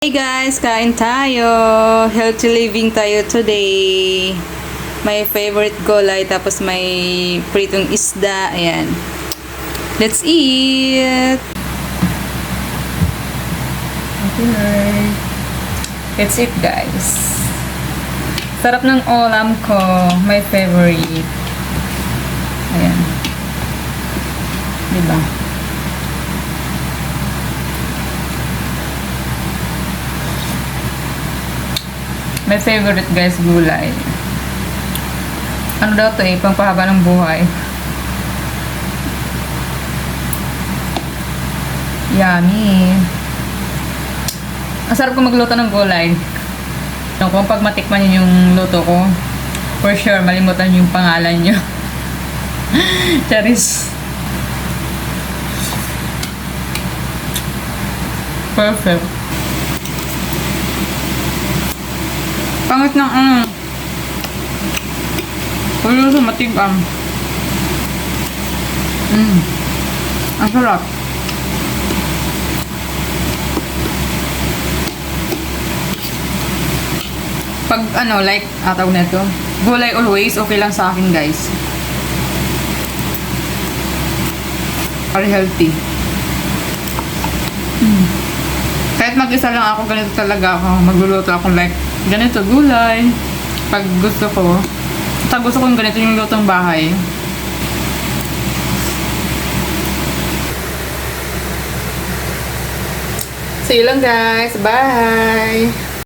Hey guys, kain tayo. Healthy living tayo today. My favorite gulay, tapos may pritong isda. Ayan. Let's eat! Okay. Let's eat guys. Sarap ng ulam ko. My favorite. Ayan. Diba? My favorite guys, gulay. Ano daw to pangpahaba ng buhay. Yummy. Ang sarap ko magluto ng gulay. Kung pag matikman niyo yung luto ko, for sure, malimutan yung pangalan niyo. Charis. Perfect. Pangit ng Puro sa matigam. Ang sarap. Pag like, tawag na ito, gulay always, okay lang sa akin guys. Very healthy. Kahit mag-isa lang ako, ganito talaga ako. Magluluto ako like, ganito gulay. Pag gusto ko. Pag gusto ko yung ganito yung lutong bahay. See you lang guys. Bye!